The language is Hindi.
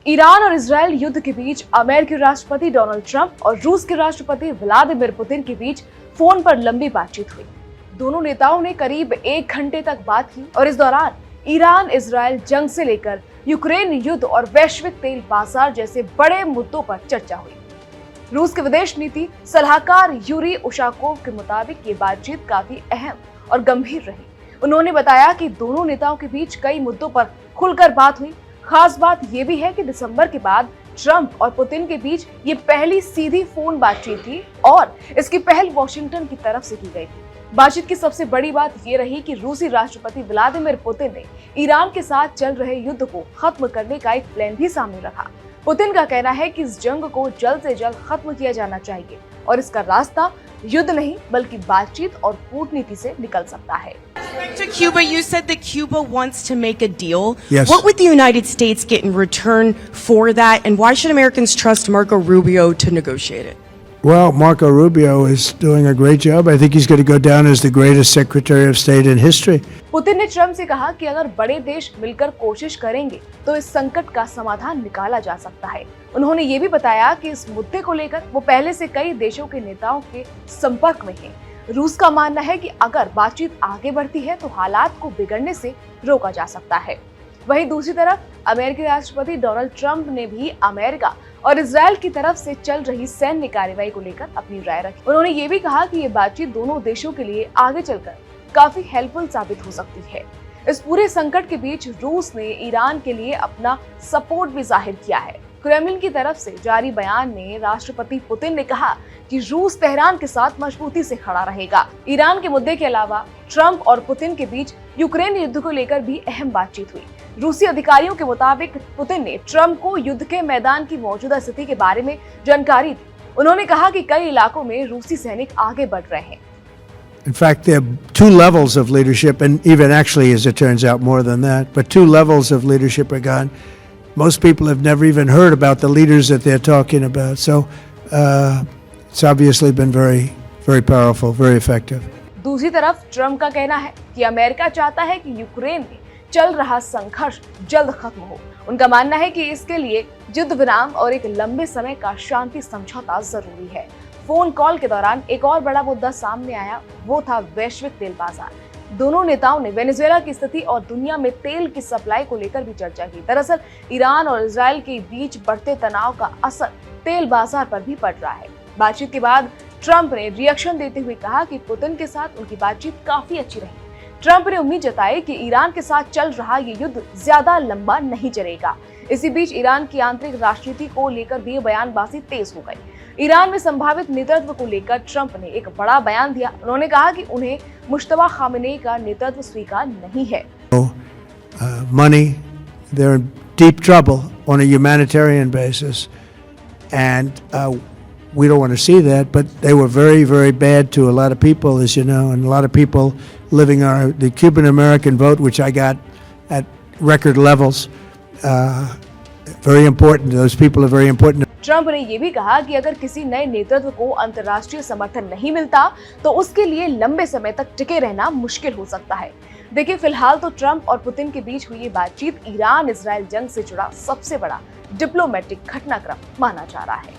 ईरान और इजराइल युद्ध के बीच अमेरिकी राष्ट्रपति डोनाल्ड ट्रंप और रूस के राष्ट्रपति व्लादिमीर पुतिन के बीच फोन पर लंबी बातचीत हुई। दोनों नेताओं ने करीब 1 घंटे तक बात की और इस दौरान ईरान इजराइल जंग से लेकर यूक्रेन युद्ध और वैश्विक तेल बाजार जैसे बड़े मुद्दों पर चर्चा हुई। रूस के विदेश नीति सलाहकार यूरी उशाकोव के मुताबिक ये बातचीत काफी अहम और गंभीर रही। उन्होंने बताया कि दोनों नेताओं के बीच कई मुद्दों पर खुलकर बात हुई। खास बात यह भी है कि दिसंबर के बाद ट्रंप और पुतिन के बीच ये पहली सीधी फोन बातचीत थी और इसकी पहल वॉशिंगटन की तरफ से की गई थी। बातचीत की सबसे बड़ी बात ये रही कि रूसी राष्ट्रपति व्लादिमीर पुतिन ने ईरान के साथ चल रहे युद्ध को खत्म करने का एक प्लान भी सामने रखा। पुतिन का कहना है कि इस जंग को जल्द से जल्द खत्म किया जाना चाहिए और इसका रास्ता युद्ध नहीं बल्कि बातचीत और कूटनीति से निकल सकता है। To Cuba, you said that Cuba wants to make a deal. Yes. What would the United States get in return for that, and why should Americans trust Marco Rubio to negotiate it? Well, Marco Rubio is doing a great job. I think he's going to go down as the greatest Secretary of State in history. Putin ने ट्रंप से कहा कि अगर बड़े देश मिलकर कोशिश करेंगे तो इस संकट का समाधान निकाला जा सकता है। उन्होंने ये भी बताया कि इस मुद्दे को लेकर वो पहले से कई देशों के नेताओं के संपर्क में हैं। रूस का मानना है कि अगर बातचीत आगे बढ़ती है तो हालात को बिगड़ने से रोका जा सकता है। वहीं दूसरी तरफ अमेरिकी राष्ट्रपति डोनाल्ड ट्रंप ने भी अमेरिका और इजराइल की तरफ से चल रही सैन्य कार्रवाई को लेकर अपनी राय रखी। उन्होंने ये भी कहा कि ये बातचीत दोनों देशों के लिए आगे चलकर काफी हेल्पफुल साबित हो सकती है। इस पूरे संकट के बीच रूस ने ईरान के लिए अपना सपोर्ट भी जाहिर किया है। क्रेमलिन की तरफ से जारी बयान में राष्ट्रपति पुतिन ने कहा कि रूस तेहरान के साथ मजबूती से खड़ा रहेगा। ईरान के मुद्दे के अलावा ट्रंप और पुतिन के बीच यूक्रेन युद्ध को लेकर भी अहम बातचीत हुई। रूसी अधिकारियों के मुताबिक पुतिन ने ट्रंप को युद्ध के मैदान की मौजूदा स्थिति के बारे में जानकारी दी। उन्होंने कहा कि कई इलाकों में रूसी सैनिक आगे बढ़ रहे हैं। In fact, there are 2 levels of leadership, and even actually, as it turns out, more than that, but 2 levels of leadership are gone. Most people have never even heard about the leaders that they're talking about. So it's obviously been very, very powerful, very effective. दूसरी तरफ ट्रंप का कहना है कि अमेरिका चाहता है कि यूक्रेन में चल रहा संघर्ष जल्द खत्म हो। उनका मानना है कि इसके लिए युद्ध विराम और एक लंबे समय का शांति समझौता जरूरी है। फोन कॉल के दौरान एक और बड़ा मुद्दा सामने आया, वो था वैश्विक तेल बाजार। दोनों नेताओं ने वेनेजुएला की स्थिति और दुनिया में तेल की सप्लाई को लेकर भी चर्चा की। दरअसल ईरान और इजराइल के बीच बढ़ते तनाव का असर तेल बाजार पर भी पड़ रहा है। बातचीत के बाद ट्रंप ने रिएक्शन देते हुए कहा कि पुतिन के साथ उनकी बातचीत काफी अच्छी रही। ट्रंप ने उम्मीद जताई कि ईरान के साथ चल रहा ये युद्ध ज्यादा लंबा नहीं चलेगा। इसी बीच ईरान की आंतरिक राजनीति को लेकर भी बयानबाजी तेज हो गई। ईरान में संभावित नेतृत्व को लेकर ट्रंप ने एक बड़ा बयान दिया। उन्होंने कहा कि उन्हें मुश्तबा खामेनेई का नेतृत्व स्वीकार नहीं है। Money, they're in deep trouble on a humanitarian basis, and we don't want to see that. But they were very, very bad to a lot of people, as you know, and a lot of people living on the Cuban American vote, which I got at record levels. Very important. Those people are very important. Trump ने ये भी कहा कि अगर किसी नए नेतृत्व को अंतर्राष्ट्रीय समर्थन नहीं मिलता तो उसके लिए लंबे समय तक टिके रहना मुश्किल हो सकता है। देखिए, फिलहाल तो ट्रंप और पुतिन के बीच हुई ये बातचीत ईरान इजराइल जंग से जुड़ा सबसे बड़ा डिप्लोमेटिक घटनाक्रम माना जा रहा है।